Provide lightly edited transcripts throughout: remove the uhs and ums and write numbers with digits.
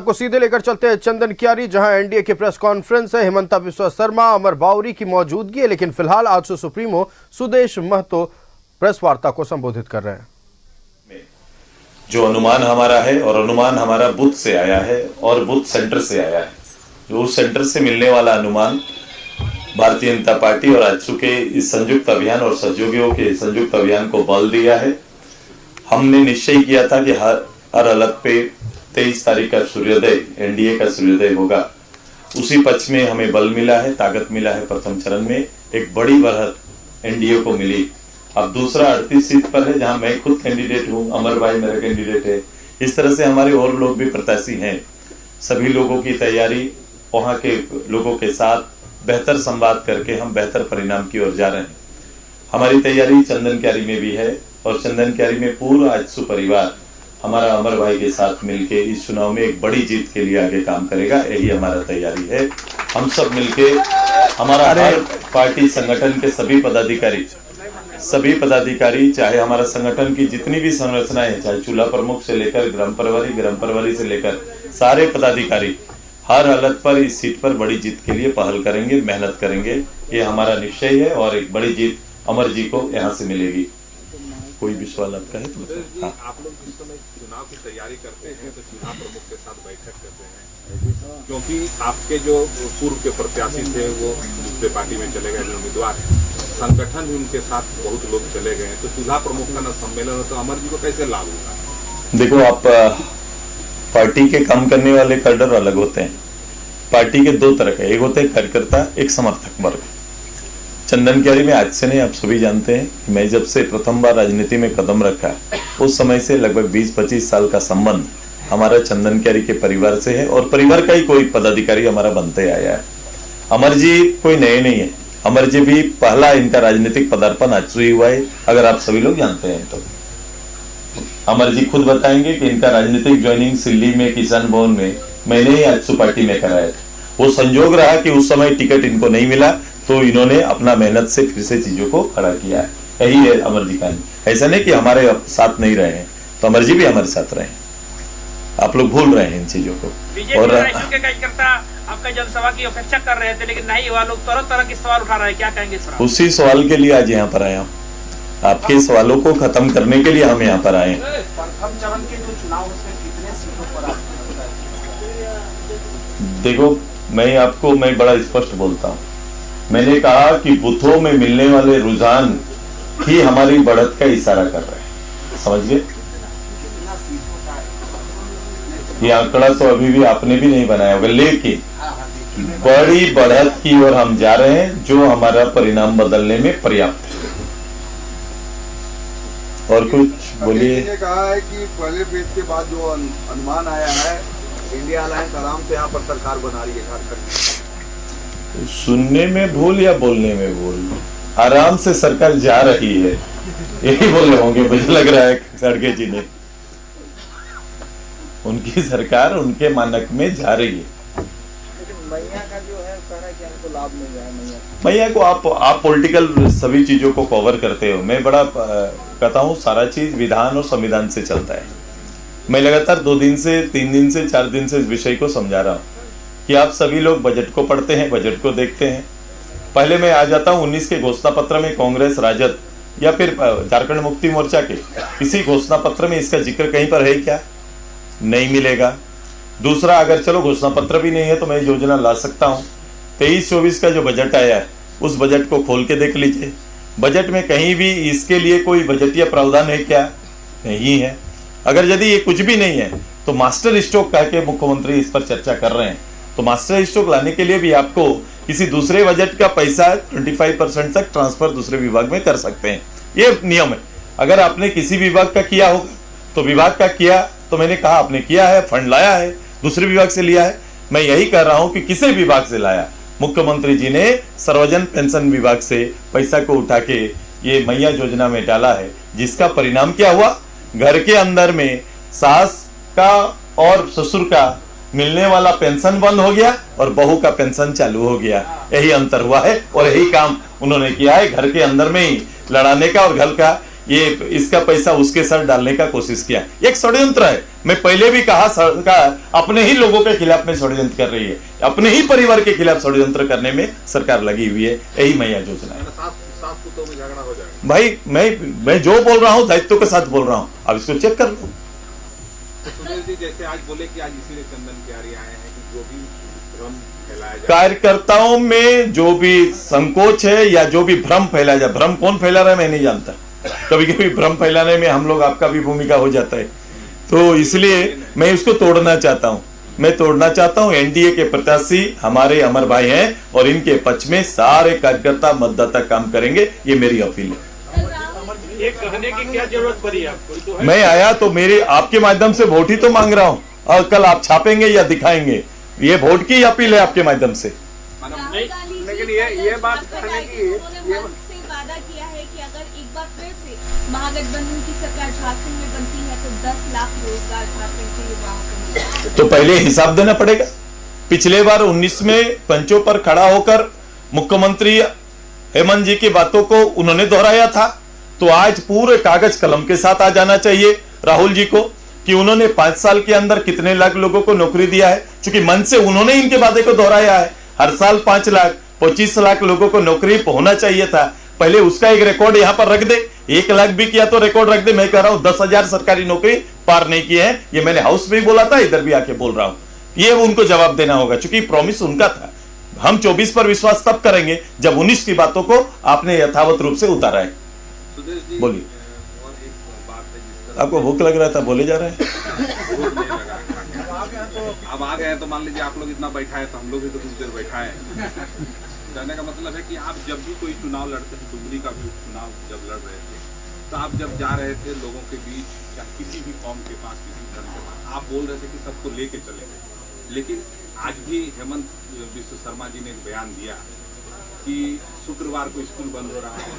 को सीधे लेकर चलते हैं चंदन कियारी, जहां एनडीए की प्रेस कॉन्फ्रेंस है। हिमंता बिस्वा शर्मा, अमर बावरी की मौजूदगी है, लेकिन फिलहाल आजसू सुप्रीमो सुदेश महतो प्रेस वार्ता को संबोधित कर रहे हैं। जो अनुमान हमारा है और अनुमान हमारा बुथ से आया है और बुथ सेंटर से आया है, जो उस सेंटर से मिलने वाला अनुमान भारतीय जनता पार्टी और आजसू के इस संयुक्त अभियान और सहयोगियों के संयुक्त अभियान को बल दिया है। हमने निश्चय किया था कि हर अलग पे 23 तारीख का सूर्योदय एनडीए का सूर्योदय होगा। उसी पक्ष में हमें बल मिला है, ताकत मिला है। प्रथम चरण में एक बड़ी बढ़त एनडीए को मिली। अब दूसरा 38 सीट पर है, जहां मैं खुद कैंडिडेट हूं, अमर भाई मेरा कैंडिडेट है। इस तरह से हमारे और लोग भी प्रत्याशी हैं। सभी लोगों की तैयारी, वहां के लोगों के साथ बेहतर संवाद करके हम बेहतर परिणाम की ओर जा रहे हैं। हमारी तैयारी चंदन क्यारी में भी है और चंदन क्यारी में पूरा आजसू परिवार हमारा अमर भाई के साथ मिलके इस चुनाव में एक बड़ी जीत के लिए आगे काम करेगा। यही हमारा तैयारी है। हम सब मिलके हमारा हर पार्टी संगठन के सभी पदाधिकारी, चाहे हमारा संगठन की जितनी भी संरचनाएं, चाहे चूल्हा प्रमुख से लेकर ग्राम प्रभारी से लेकर सारे पदाधिकारी हर हालत पर इस सीट पर बड़ी जीत के लिए पहल करेंगे, मेहनत करेंगे। ये हमारा निश्चय है और एक बड़ी जीत अमर जी को यहाँ से मिलेगी। कोई भी सवाल आपका है तो हाँ। आप लोग जिस समय चुनाव की तैयारी करते हैं तो चुनाव प्रमुख के साथ बैठक करते हैं, क्योंकि आपके जो पूर्व के प्रत्याशी थे वो दूसरे पार्टी में चले गए, जो उम्मीदवार हैं, संगठन भी उनके साथ बहुत लोग चले गए, तो चुनाव प्रमुख का न सम्मेलन हो तो अमर जी को कैसे लाभ होगा? देखो, आप पार्टी के काम करने वाले कैडर अलग होते हैं। पार्टी के दो तरह के, एक होते हैं कार्यकर्ता, एक समर्थक वर्ग। चंदन क्यारी में आज से नहीं, आप सभी जानते हैं कि मैं जब से प्रथम बार राजनीति में कदम रखा उस समय से लगभग 20-25 साल का संबंध हमारा चंदन क्यारी के परिवार से है और परिवार का ही कोई पदाधिकारी हमारा बनते आया है। अमर जी कोई नए नहीं है। अमर जी भी पहला इनका राजनीतिक पदार्पण आजसू ही हुआ है, अगर आप सभी लोग जानते हैं तो। अमर जी खुद बताएंगे कि इनका राजनीतिक ज्वाइनिंग सिल्ली में किसान भवन में मैंने ही आजसू पार्टी में कराया था। वो संजोग रहा कि उस समय टिकट इनको नहीं मिला, तो इन्होंने अपना मेहनत से फिर से चीजों को खड़ा किया है। यही है अमर जी का। ऐसा नहीं कि हमारे साथ नहीं रहे हैं, तो अमर जी भी हमारे साथ रहे हैं। आप लोग भूल रहे हैं इन चीजों को। और के कार्यकर्ता आपका जनसभा की अपेक्षा कर रहे थे, लेकिन नहीं हुआ। लोग तरह के सवाल उठा रहे हैं, क्या कहेंगे? उसी सवाल के लिए आज यहाँ पर आए हम। आपके सवालों को खत्म करने के लिए हम यहाँ पर आए। देखो, मैं बड़ा स्पष्ट बोलता हूँ। मैंने कहा कि बूथों में मिलने वाले रुझान ही हमारी बढ़त का इशारा कर रहे हैं, समझ गए? ये आंकड़ा तो अभी भी आपने भी नहीं बनाया होगा, लेकिन बड़ी बढ़त की ओर हम जा रहे हैं, जो हमारा परिणाम बदलने में पर्याप्त है। और कुछ बोलिए। कहा है कि पहले फेज के बाद जो अनुमान आया है, इंडिया अलायंस आराम से यहाँ पर सरकार बना रही है झारखंड। सुनने में भूल या बोलने में भूल, आराम से सरकार जा रही है, यही बोल रहे होंगे मुझे लग रहा है खड़गे जी ने। उनकी सरकार उनके मानक में जा रही है। मैया का जो है कह रहा है कि हमको लाभ मिल रहा है। मैया को आप पॉलिटिकल सभी चीजों को कवर करते हो। मैं बड़ा कहता हूँ, सारा चीज विधान और संविधान से चलता है। मैं लगातार 2 दिन से 3 दिन से 4 दिन से इस विषय को समझा रहा हूँ कि आप सभी लोग बजट को पढ़ते हैं, बजट को देखते हैं। पहले मैं आ जाता हूँ 19 के घोषणा पत्र में कांग्रेस, राजद या फिर झारखंड मुक्ति मोर्चा के किसी घोषणा पत्र में इसका जिक्र कहीं पर है क्या? नहीं मिलेगा। दूसरा, अगर चलो घोषणा पत्र भी नहीं है तो मैं योजना ला सकता हूँ। 23-24 का जो बजट आया है उस बजट को खोल के देख लीजिए। बजट में कहीं भी इसके लिए कोई बजटीय प्रावधान है क्या? नहीं है। अगर यदि ये कुछ भी नहीं है तो मास्टर स्ट्रोक कह के मुख्यमंत्री इस पर चर्चा कर रहे हैं, तो मास्टर स्ट्रोक लाने के लिए भी आपको किसी दूसरे बजट का पैसा 25% तक ट्रांसफर दूसरे विभाग में कर सकते हैं। ये नियम है। अगर आपने किसी विभाग का किया होगा तो विभाग का किया, तो मैंने कहा आपने किया है, फंड लाया है, दूसरे विभाग से लिया है। मैं यही कर रहा हूं कि किसी विभाग से लाया। मुख्यमंत्री जी ने सर्वजन पेंशन विभाग से पैसा को उठा के ये मैया योजना में डाला है, जिसका परिणाम क्या हुआ? घर के अंदर में सास का और ससुर का मिलने वाला पेंशन बंद हो गया और बहू का पेंशन चालू हो गया। यही अंतर हुआ है और यही काम उन्होंने किया है, घर के अंदर में ही लड़ाने का और घर का ये इसका पैसा उसके सर डालने का कोशिश किया। एक षड्यंत्र है। मैं पहले भी कहा, सरकार अपने ही लोगों के खिलाफ में षड्यंत्र कर रही है, अपने ही परिवार के खिलाफ षड्यंत्र करने में सरकार लगी हुई है। यही मैया योजना है। सास पुतों में झगड़ा हो जाएगा। भाई मैं जो बोल रहा हूँ दायित्व के साथ बोल रहा हूँ, अब इसको चेक कर लो। तो सुनील जी, जैसे आज बोले कि आज इसीलिए चंदन क्यारी आए हैं कि जो भी भ्रम फैलाया जाए, कार्यकर्ताओं में जो भी संकोच है या जो भी भ्रम फैलाया जाए, भ्रम कौन फैला रहा है मैं नहीं जानता। कभी कभी भ्रम फैलाने में हम लोग, आपका भी भूमिका हो जाता है, तो इसलिए मैं इसको तोड़ना चाहता हूं। मैं तोड़ना चाहता हूं। एनडीए के प्रत्याशी हमारे अमर भाई हैं और इनके पक्ष में सारे कार्यकर्ता मतदाता काम करेंगे, ये मेरी अपील है। ये कहने की क्या जरूरत पड़ी आपको? मैं आया तो मेरे आपके माध्यम से वोट ही तो मांग रहा हूं, और कल आप छापेंगे या दिखाएंगे, ये वोट की अपील है आपके माध्यम से। लेकिन ये बात कहने की ये वादा किया है कि अगर एक बार फिर से महागठबंधन की सरकार झारखंड में बनती है तो 10 लाख रोजगार झारखंड के युवाओं को मिलेगा। तो पहले हिसाब देना पड़ेगा। पिछले बार 19 में पंचों पर खड़ा होकर मुख्यमंत्री हेमंत जी की बातों को उन्होंने दोहराया था, तो आज पूरे कागज कलम के साथ आ जाना चाहिए राहुल जी को कि उन्होंने 5 साल के अंदर कितने लाख लोगों को नौकरी दिया है। क्योंकि मन से उन्होंने इनके वादे को दोहराया है, हर साल 5 लाख 25 लाख लोगों को नौकरी होना चाहिए था। पहले उसका एक रिकॉर्ड यहां पर रख दे, 1 लाख भी किया तो रिकॉर्ड रख दे। मैं कह रहा हूं 10,000 सरकारी नौकरी पार नहीं किए हैं, ये मैंने हाउस में भी बोला था, इधर भी आके बोल रहा हूं। ये उनको जवाब देना होगा, क्योंकि प्रॉमिस उनका था। हम 24 पर विश्वास तब करेंगे जब 19 की बातों को आपने यथावत रूप से उतारा है। बोलिए, आपको भूख लग रहा था, बोले जा रहे हैं। अब आ गए तो मान लीजिए आप लोग इतना बैठा है तो हम लोग भी तो कुछ देर बैठा है। कहने का मतलब है कि आप जब भी कोई चुनाव लड़ते हैं, डुमरी का भी चुनाव जब लड़ रहे थे, तो आप जब जा रहे थे लोगों के बीच या किसी भी कौम के पास, किसी धर्म के पास, आप बोल रहे थे कि सबको लेके चलेंगे। लेकिन आज भी हेमंत बिस्व शर्मा जी ने एक बयान दिया कि शुक्रवार को स्कूल बंद हो रहा है,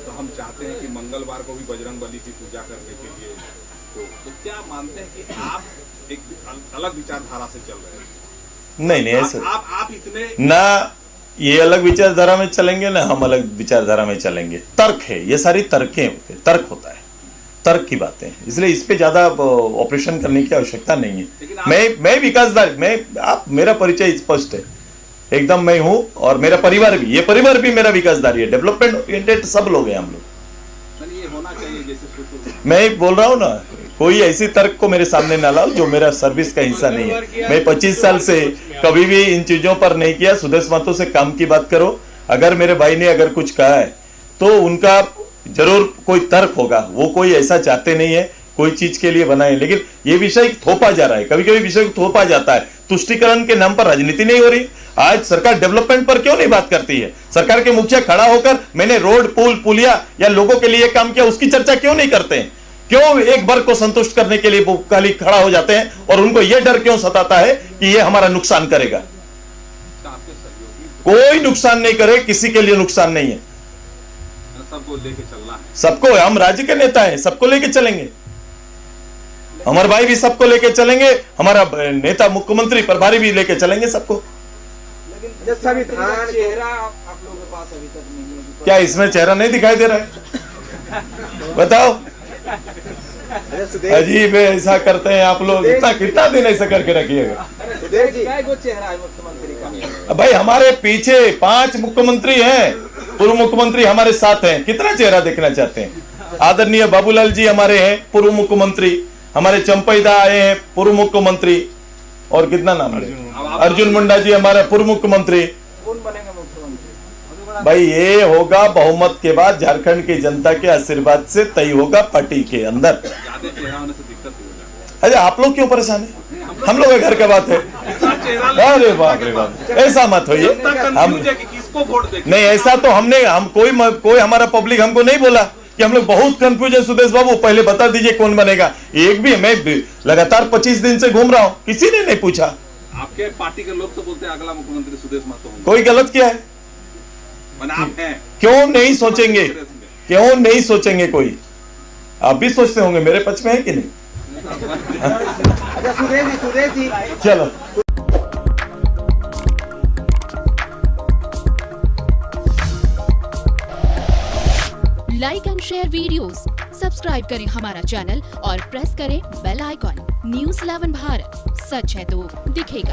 तो हम चाहते हैं कि मंगलवार को भी बजरंग बली की पूजा करने के लिए। तो क्या मानते हैं कि आप एक अलग विचारधारा से चल रहे हैं? नहीं ऐसा आप इतने ना, ये अलग विचारधारा में चलेंगे ना हम अलग विचारधारा में चलेंगे। तर्क है, ये सारी तर्क होता है, तर्क की बातें, इसलिए इस पे ज्यादा ऑपरेशन करने की आवश्यकता नहीं है। मैं विकासदार, आप मेरा परिचय स्पष्ट है एकदम, मैं हूं और मेरा परिवार भी, ये परिवार भी मेरा विकासदारी है, डेवलपमेंट ओरिएंटेड सब लोग हैं हम लोग। ये होना चाहिए जैसे मैं बोल रहा हूं ना, कोई ऐसी तर्क को मेरे सामने ना लाओ जो मेरा सर्विस का हिस्सा नहीं है। मैं 25 साल से कभी भी इन चीजों पर नहीं किया। सुदेश महतो से काम की बात करो। अगर मेरे भाई ने अगर कुछ कहा है तो उनका जरूर कोई तर्क होगा, वो कोई ऐसा चाहते नहीं है कोई चीज के लिए बनाए, लेकिन ये विषय थोपा जा रहा है, कभी कभी विषय थोपा जाता है। तुष्टिकरण के नाम पर राजनीति नहीं हो रही। आज सरकार डेवलपमेंट पर क्यों नहीं बात करती है? सरकार के मुखिया खड़ा होकर मैंने रोड, पुल, पुलिया या लोगों के लिए काम किया, उसकी चर्चा क्यों नहीं करते हैं? क्यों एक वर्ग को संतुष्ट करने के लिए वो खाली खड़ा हो जाते हैं और उनको यह डर क्यों सताता है कि ये हमारा नुकसान करेगा? कोई नुकसान नहीं करे, किसी के लिए नुकसान नहीं है। सबको लेके चलना है, सबको, हम राज्य के नेता हैं, सबको लेके चलेंगे। अमर भाई भी सबको लेके चलेंगे, हमारा नेता मुख्यमंत्री प्रभारी भी लेके चलेंगे सबको। चेहरा आप लोगों के पास अभी तक नहीं है। क्या इसमें चेहरा नहीं दिखाई दे रहा है? बताओ, अजीब है, ऐसा करते हैं आप लोग। इतना कितना दिन ऐसा करके रखिएगा? चेहरा है मुख्यमंत्री का? भाई हमारे पीछे 5 मुख्यमंत्री हैं, पूर्व मुख्यमंत्री हमारे साथ हैं, कितना चेहरा देखना चाहते हैं? आदरणीय बाबूलाल जी हमारे हैं पूर्व मुख्यमंत्री, हमारे चंपईदा आए हैं पूर्व मुख्यमंत्री, और कितना नाम है, अर्जुन मुंडा जी हमारे पूर्व मुख्यमंत्री। कौन बनेगा मुख्यमंत्री? भाई ये होगा बहुमत के बाद, झारखंड की जनता के आशीर्वाद से तय होगा पार्टी के अंदर। अरे आप लोग क्यों परेशान है? हम लोग के घर का बात है। अरे बाप रे बाप, ऐसा मत होइए। हम किसको वोट देंगे? नहीं, ऐसा तो हमने, हम कोई हमारा पब्लिक हमको नहीं बोला कि हम लोग बहुत कंफ्यूज है। सुदेश बाबू पहले बता दीजिए कौन बनेगा। एक भी, मैं लगातार 25 दिन से घूम रहा हूँ, किसी ने नहीं पूछा। आपके पार्टी के लोग तो बोलते हैं अगला मुख्यमंत्री सुदेश महतो होंगे। कोई गलत किया है? आप हैं, क्यों नहीं सोचेंगे? क्यों नहीं सोचेंगे? कोई आप भी सोचते होंगे, मेरे पक्ष में है कि नहीं? अच्छा सुदेश जी चलो, like and share videos, subscribe करें हमारा चैनल और प्रेस करें बेल आइकॉन। News 11 भारत, सच है तो दिखेगा।